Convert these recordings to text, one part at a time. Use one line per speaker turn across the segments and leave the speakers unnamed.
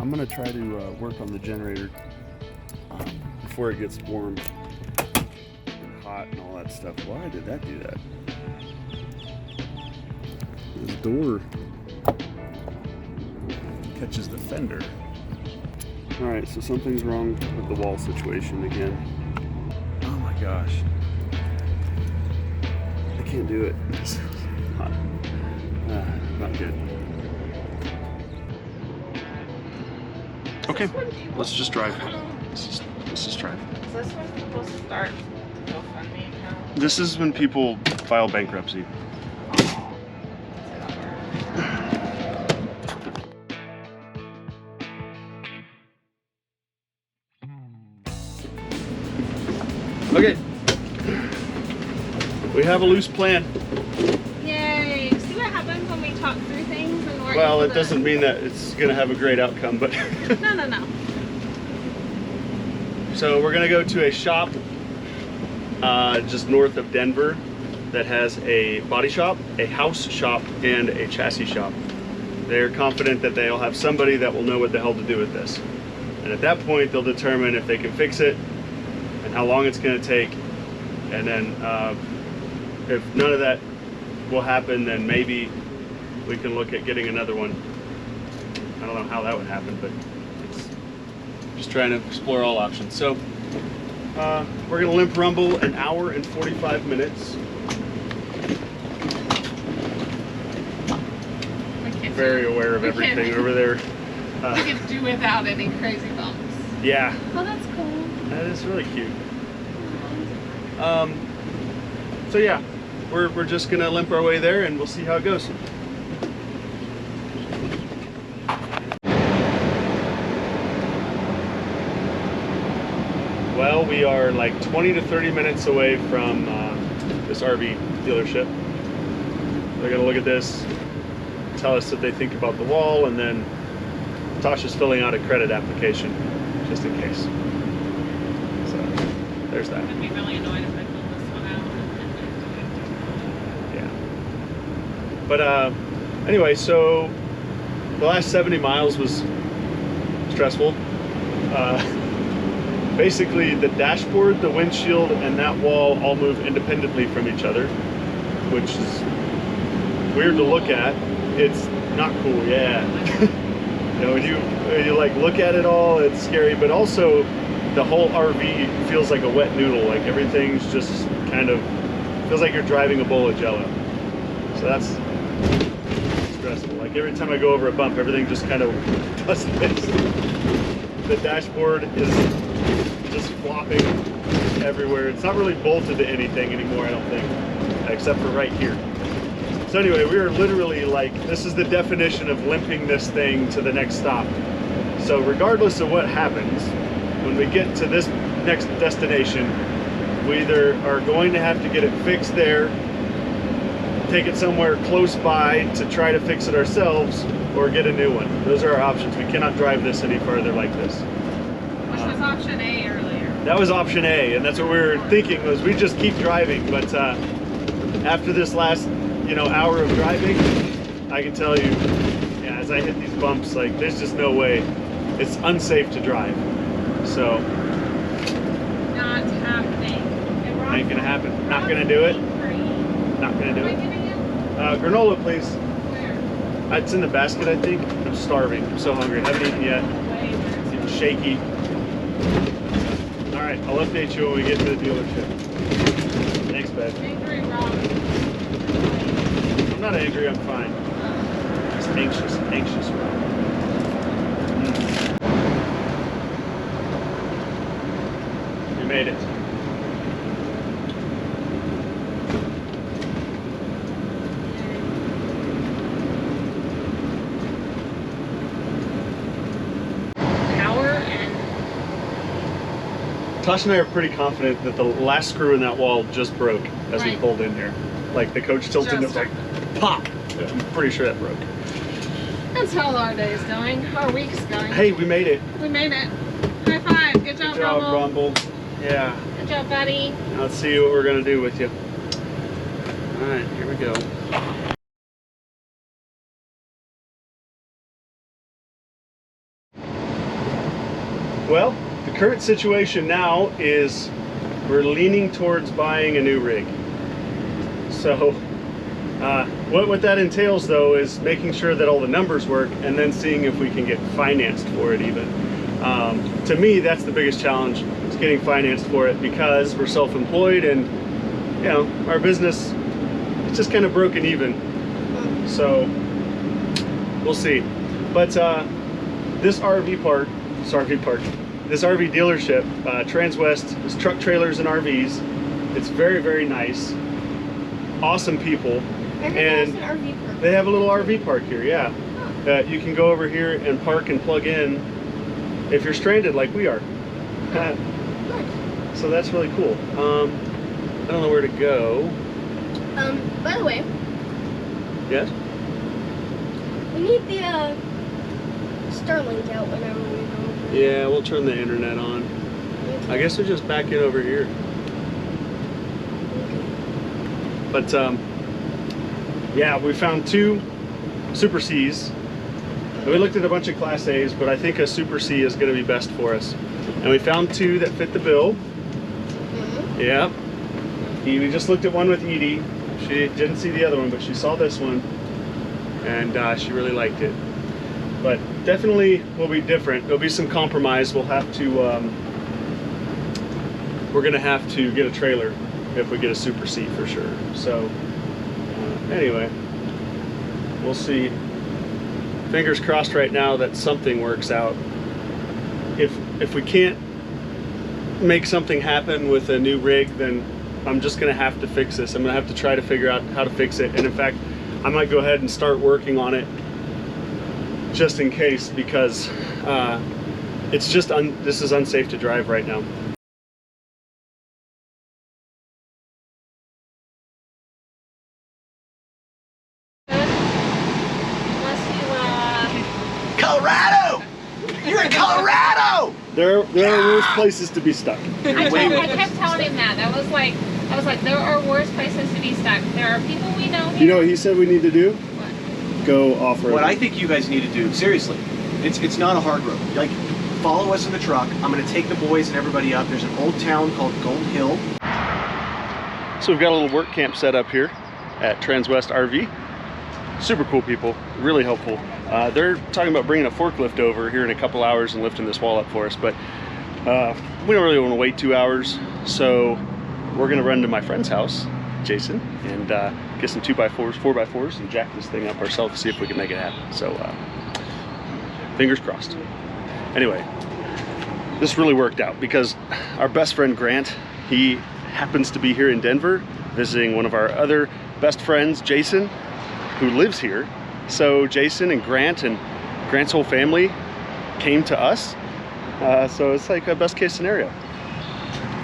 I'm gonna try to work on the generator before it gets warm and hot and all that stuff. Why did that do that? This door catches the fender. Alright, so something's wrong with the wall situation again. Oh my gosh. I can't do it. It's hot. Not good. Okay, let's just drive. Let's just drive.
Is this when people start GoFundMe account?
This is when people file bankruptcy. Okay, we have a loose plan.
Yay! See what happens when we talk through things and we're
Well,
able
it doesn't mean that it's going to have a great outcome, but...
No.
So we're going to go to a shop just north of Denver that has a body shop, a house shop, and a chassis shop. They're confident that they'll have somebody that will know what the hell to do with this. And at that point, they'll determine if they can fix it and how long it's going to take. And then if none of that will happen, then maybe we can look at getting another one. I don't know how that would happen, but it's just trying to explore all options. So we're going to limp rumble an hour and 45 minutes. Very aware of everything over there.
We can do without any crazy bumps.
Yeah.
Oh, that's cool.
That is really cute. So yeah, we're just gonna limp our way there and we'll see how it goes. Well, we are like 20 to 30 minutes away from this RV dealership. They're gonna look at this, tell us what they think about the wall, and then Tosha's filling out a credit application just in case. So there's that.
I'd be really annoyed if I filled this one out.
Yeah. But anyway, so the last 70 miles was stressful. Basically, the dashboard, the windshield, and that wall all move independently from each other, which is weird to look at. It's not cool, yeah. You know, when you like look at it all, it's scary, but also the whole RV feels like a wet noodle. Like everything's just kind of feels like you're driving a bowl of Jello. So that's stressful. Like every time I go over a bump, everything just kind of does this. The dashboard is just flopping everywhere. It's not really bolted to anything anymore, I don't think, except for right here. So anyway, we are literally like, this is the definition of limping this thing to the next stop. So regardless of what happens, when we get to this next destination, we either are going to have to get it fixed there, take it somewhere close by to try to fix it ourselves, or get a new one. Those are our options. We cannot drive this any further like this.
Which was option A earlier.
That was option A, and that's what we were thinking, was we just keep driving. But after this last hour of driving, I can tell you, yeah, as I hit these bumps, like there's just no way. It's unsafe to drive. So
Not happening.
ain't gonna happen. Not gonna do it. Not gonna do
What am I
it.
giving you?
Granola, please.
Where?
It's in the basket, I think. I'm starving. I'm so hungry. I haven't eaten yet. It's even shaky. All right, I'll update you when we get to the dealership. Thanks, babe.
Angry Rob.
I'm not angry. I'm fine. Just anxious. You made it. Tosha and I are pretty confident that the last screw in that wall just broke as we pulled in here. Like the coach tilted and it was like, pop! Yeah, I'm pretty sure that broke.
That's how our day's going. Our week's going.
Hey, we made it.
We made it. High five. Good job,
Good job,
Rumble.
Rumble. Yeah.
Good job, buddy.
Now let's see what we're going to do with you. All right, here we go. current situation now is we're leaning towards buying a new rig. So what that entails though is making sure that all the numbers work and then seeing if we can get financed for it even. To me, that's the biggest challenge, is getting financed for it, because we're self-employed and you know, our business, it's just kind of broken even. So we'll see. But this RV park, this RV dealership, Transwest, is truck trailers and RVs. It's very, very nice. Awesome people. And they have a little RV park here, yeah. You can go over here and park and plug in if you're stranded like we are. So that's really cool. I don't know where to go.
By the way.
Yes?
We need the Starlink out whenever we go.
Yeah, we'll turn the internet on. I guess we'll just back in over here. But yeah, we found 2 Super Cs. And we looked at a bunch of Class A's, but I think a Super C is going to be best for us. And we found 2 that fit the bill. Yeah. We just looked at one with Edie. She didn't see the other one, but she saw this one, and she really liked it. But definitely will be different. There'll be some compromise. We'll have to, we're gonna have to get a trailer if we get a Super C for sure. So anyway, we'll see. Fingers crossed right now that something works out. If we can't make something happen with a new rig, then I'm just gonna have to fix this. I'm gonna have to try to figure out how to fix it. And in fact, I might go ahead and start working on it just in case, because it's just this is unsafe to drive right now.
Colorado! You're in Colorado!
There are worse places to be stuck.
I kept telling him that. I was like, there are worse places to be stuck. There are people we know here.
You know what he said we need to do?
What?
Go off-road.
What I think you guys need to do, seriously, it's not a hard road. Like, follow us in the truck. I'm gonna take the boys and everybody up. There's an old town called Gold Hill.
So we've got a little work camp set up here at Transwest RV. Super cool people, really helpful. They're talking about bringing a forklift over here in a couple hours and lifting this wall up for us, but we don't really want to wait 2 hours, so we're gonna run to my friend's house, Jason, and get some 2x4s, 4x4s, and jack this thing up ourselves to see if we can make it happen. So fingers crossed. Anyway, this really worked out because our best friend Grant, he happens to be here in Denver visiting one of our other best friends, Jason, who lives here. So Jason and Grant's whole family came to us. So it's like a best case scenario.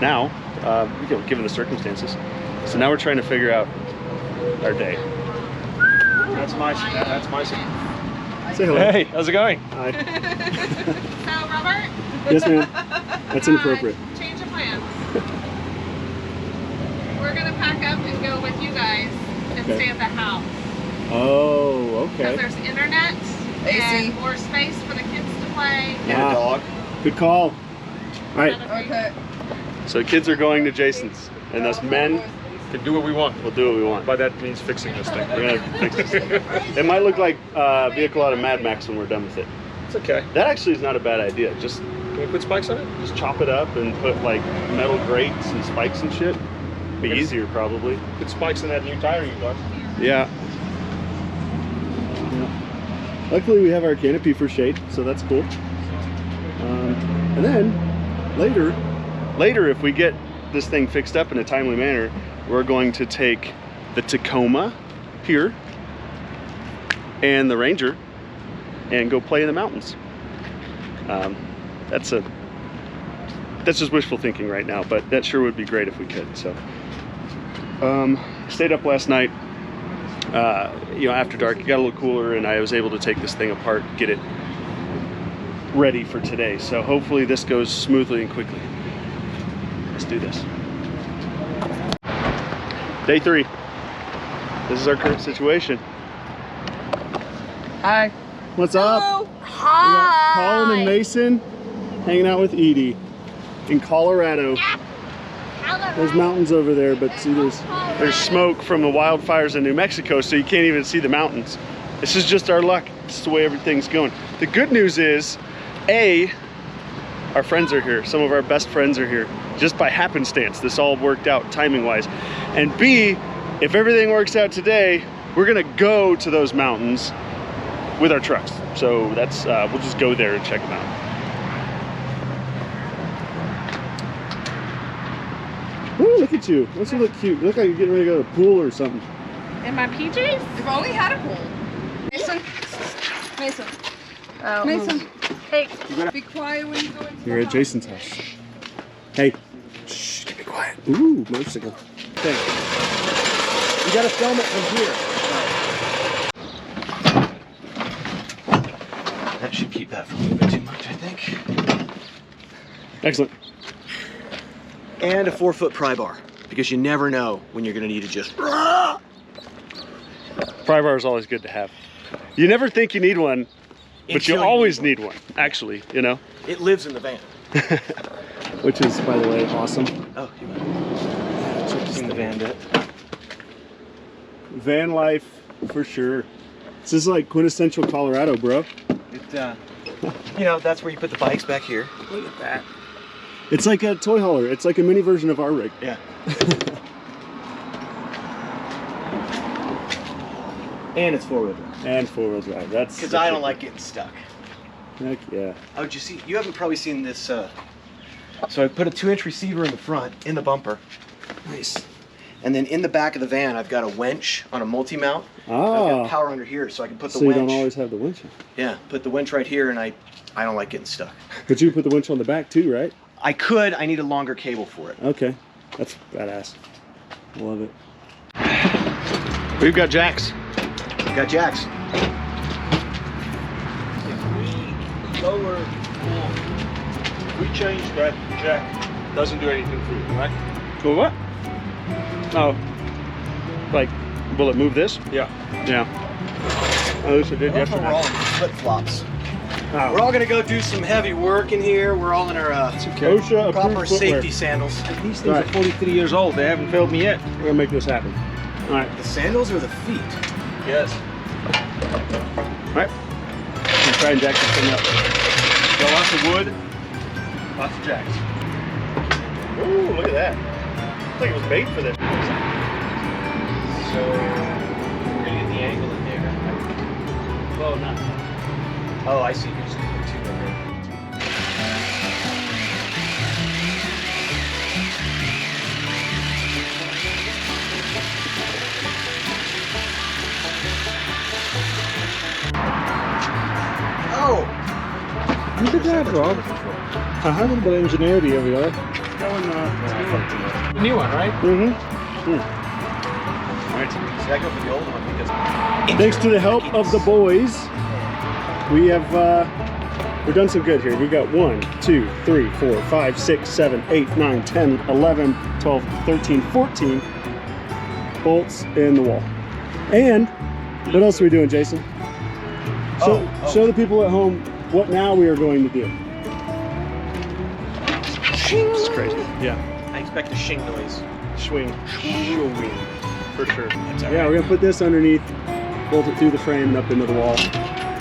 Now, you know, given the circumstances. So now we're trying to figure out our day. That's my Say hello.
Hey, how's it going?
Hi.
So, Robert?
Yes, ma'am. That's inappropriate.
Change of plans. We're gonna pack up and go with you guys and
Okay.
stay at the house.
Oh, okay.
Because there's internet and more space for the kids to play.
And a dog.
Good call. All right.
Okay.
So kids are going to Jason's, and us men
Can do what we want.
will do what we want.
By that means fixing this thing.
We're gonna fix this thing. It might look like a vehicle out of Mad Max when we're done with it.
It's okay.
That actually is not a bad idea. Just
Can we put spikes on it?
chop it up and put like metal grates and spikes and shit. Be easier probably.
Put spikes in that new tire you got.
Yeah. Luckily we have our canopy for shade, so that's cool. And then later if we get this thing fixed up in a timely manner, we're going to take the Tacoma here and the Ranger and go play in the mountains. That's just wishful thinking right now, but that sure would be great if we could. So stayed up last night, you know, after dark. It got a little cooler and I was able to take this thing apart, get it ready for today. So hopefully this goes smoothly and quickly. Let's do this. Day 3. This is our current situation.
Hi.
What's up?
Hello.
We got Colin and Mason hanging out with Edie. in Colorado. There's mountains over there, but see, there's smoke from the wildfires in New Mexico, so you can't even see the mountains. This is just our luck. This is the way everything's going. The good news is, A, our friends are here. Some of our best friends are here. Just by happenstance, this all worked out timing-wise. And B, if everything works out today, we're gonna go to those mountains with our trucks. So that's, we'll just go there and check them out. Ooh, look at you. Don't you look cute? You look like you're getting ready to go to the pool or something.
In my PJs?
We've only had a pool. Mason. Mason.
Oh.
Mason.
Hey.
Be quiet when you go into
You're at Jason's house. Hey. Shh, be quiet. Ooh, motorcycle. Okay. You gotta film it from here.
That should keep that from moving too much, I think.
Excellent.
And a 4-foot pry bar, because you never know when you're gonna need to just.
Pry bar is always good to have. You never think you need one, but you always need one, actually, you know?
It lives in the van.
Which is, by the way, awesome.
Oh, you seen the van bit?
Van life, for sure. This is like quintessential Colorado, bro.
You know, that's where you put the bikes back here.
Look at that. It's like a toy hauler. It's like a mini version of our rig.
Yeah. And it's 4-wheel drive.
And 4-wheel drive. That's
because I don't like getting stuck.
Heck yeah.
Oh, did you see? You haven't probably seen this. So I put a 2-inch receiver in the front, in the bumper.
Nice.
And then in the back of the van, I've got a winch on a multi-mount.
Ah.
I've got power under here, so I can put the
so
winch.
you don't always have the winch on.
Yeah, put the winch right here, and I don't like getting stuck.
But you put the winch on the back too, right?
I could. I need a longer cable for it.
Okay. That's badass. Love it. We've got jacks.
We got jacks.
We changed that jack. Doesn't do anything for you, right?
Go what? Oh. Like, will it move this?
Yeah.
Yeah. Oh, this it did
We're all
yesterday.
in flip-flops.
Oh.
We're all gonna go do some heavy work in here. We're all in our
OSHA
proper
approved footwear.
safety sandals.
These things are 43 years old. They haven't failed me yet.
We're gonna make this happen. All right.
The sandals or the feet?
Yes.
All right. Let's try and jack this thing up.
Got lots of wood, lots of jacks.
Ooh, look at that. Looks like it was made for this.
So we're gonna get the angle in there.
Well, not.
Oh, I see. You're just gonna put 2 in there. Oh!
Look at that, Rob. A little bit of ingenuity over there.
The new one, right?
Mm-hmm.
All right. See, I go for the old one because.
Thanks to the help of the boys, we have we've done some good here. We got 1, 2, 3, 4, 5, 6, 7, 8, 9, 10, 11, 12, 13, 14 bolts in the wall. And what else are we doing, Jason? Show the people at home what now we are going to do. This is crazy. Yeah.
I expect a shing noise.
Swing. Swing. For sure.
That's all
Yeah,
right.
we're gonna put this underneath, bolt it through the frame and up into the wall.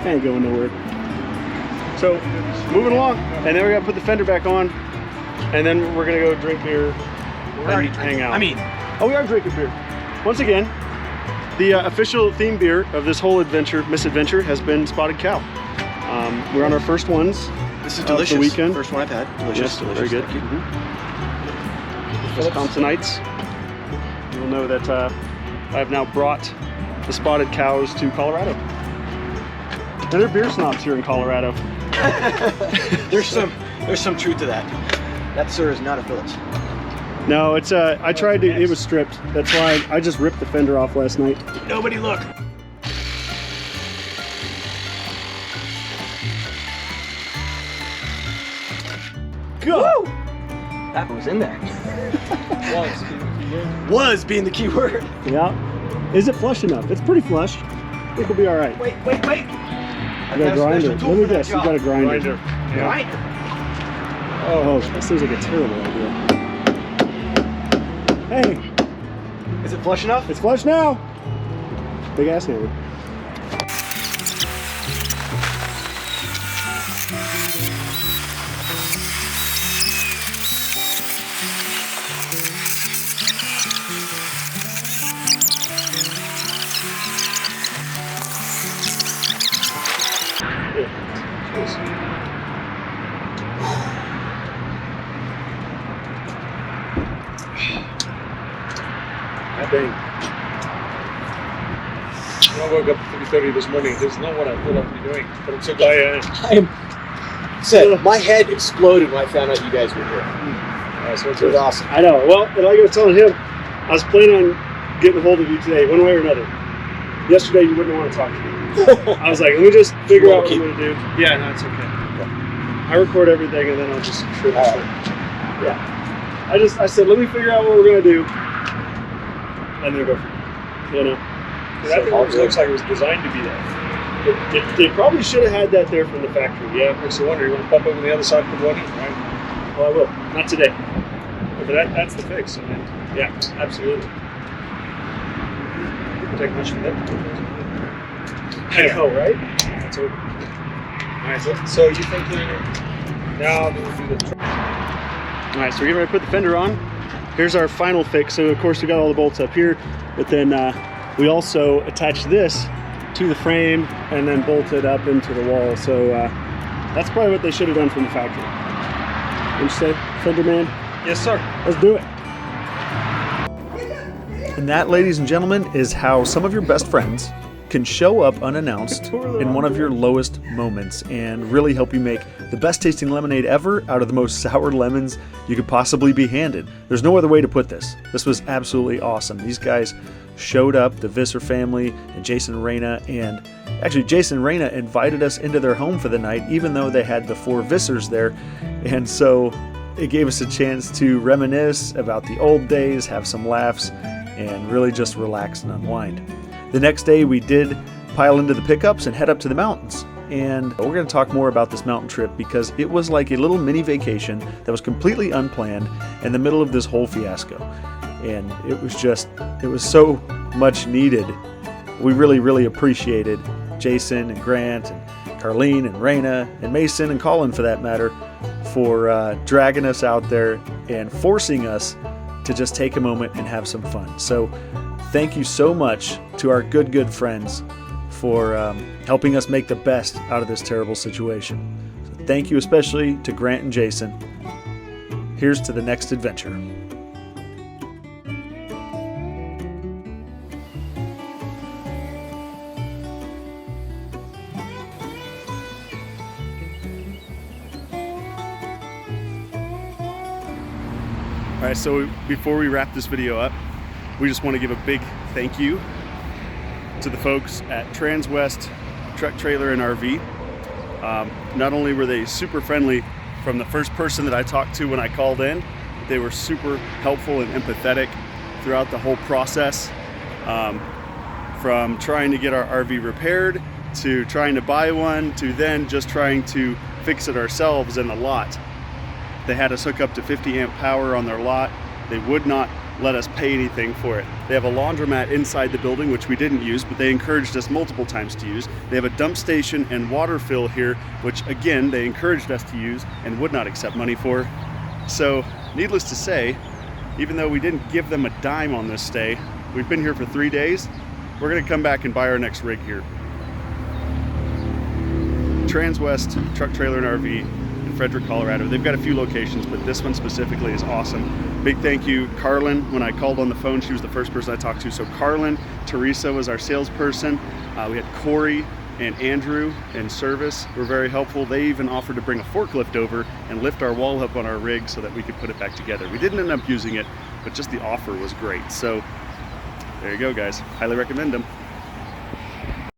Ain't going nowhere. So, moving along, and then we're gonna put the fender back on, and then we're gonna go drink beer
already
and hang
drinking.
out.
I mean,
oh, we are drinking beer. Once again, the official theme beer of this whole misadventure has been Spotted Cow. We're on our first ones.
this is
Of
delicious.
the weekend.
First one I've had. Delicious.
Yes, very good.
Thank you.
Wisconsinites, you'll know that I've now brought the Spotted Cows to Colorado. And they're beer snobs here in Colorado.
There's some truth to that. That, sir, is not a Phillips.
No, it's I tried to. It was stripped. That's why I just ripped the fender off last night.
Nobody look.
Go!
That was in there. Was being the key word.
Yeah. Is it flush enough? It's pretty flush. I think we'll be all right.
Wait.
You got a grinder. Let me guess. You got a grinder.
Grinder.
Oh, that seems like a terrible idea. Hey,
Is it flush enough?
it's flush now. Big ass hammer. God dang.
I woke up at 3:30 this morning. This is not what I thought I'd be doing, but I'm so glad I am.
My head exploded when I found out you guys were here.
So
It was awesome.
I know. Well, and like I was telling him, I was planning on getting a hold of you today, one way or another. Yesterday, you wouldn't want to talk to me. I was like, let me just figure out what I'm going to do. Yeah, no, it's okay. I record everything, and then I'll just trim it. Yeah. I said, let me figure out what we're going to do, and then go from there. You know?
That thing looks like it was designed to be that.
They probably should have had that there from the factory. Yeah.
Makes you wonder, you want to pop over the other side and put one in, right?
Well, I will. Not today. But that's the fix. I mean, yeah, absolutely.
Didn't take much for that.
I know, right?
That's it. Alright, so you think now we'll do the
All right, so we're getting ready to put the fender on. Here's our final fix. So of course we got all the bolts up here, but then we also attached this to the frame and then bolted up into the wall. So that's probably what they should have done from the factory. What'd you say, fender man?
Yes, sir.
Let's do it.
And that, ladies and gentlemen, is how some of your best friends can show up unannounced in one of your lowest moments and really help you make the best tasting lemonade ever out of the most sour lemons you could possibly be handed. There's no other way to put this. This was absolutely awesome. These guys showed up, the Visser family and Jason and Raina, and actually Jason and Raina invited us into their home for the night, even though they had the 4 Vissers there. And so it gave us a chance to reminisce about the old days, have some laughs, and really just relax and unwind. The next day we did pile into the pickups and head up to the mountains. And we're going to talk more about this mountain trip because it was like a little mini vacation that was completely unplanned in the middle of this whole fiasco. And it was so much needed. We really appreciated Jason and Grant and Carlene and Raina and Mason and Colin, for that matter, for dragging us out there and forcing us to just take a moment and have some fun. So thank you so much to our good friends for helping us make the best out of this terrible situation. So thank you especially to Grant and Jason. Here's to the next adventure.
All right, so before we wrap this video up, we just want to give a big thank you to the folks at Transwest Truck, Trailer, and RV. Not only were they super friendly from the first person that I talked to when I called in, they were super helpful and empathetic throughout the whole process. From trying to get our RV repaired, to trying to buy one, to then just trying to fix it ourselves in the lot. They had us hook up to 50 amp power on their lot. They would not let us pay anything for it. They have a laundromat inside the building, which we didn't use, but they encouraged us multiple times to use. They have a dump station and water fill here, which again, they encouraged us to use and would not accept money for. So needless to say, even though we didn't give them a dime on this stay, we've been here for 3 days. We're gonna come back and buy our next rig here. Transwest Truck, Trailer, and RV in Frederick, Colorado. They've got a few locations, but this one specifically is awesome. Big thank you, Carlin. When I called on the phone, she was the first person I talked to. So Carlin, Teresa was our salesperson. We had Corey and Andrew in service, were very helpful. They even offered to bring a forklift over and lift our wall up on our rig so that we could put it back together. We didn't end up using it, but just the offer was great. So there you go, guys. Highly recommend them.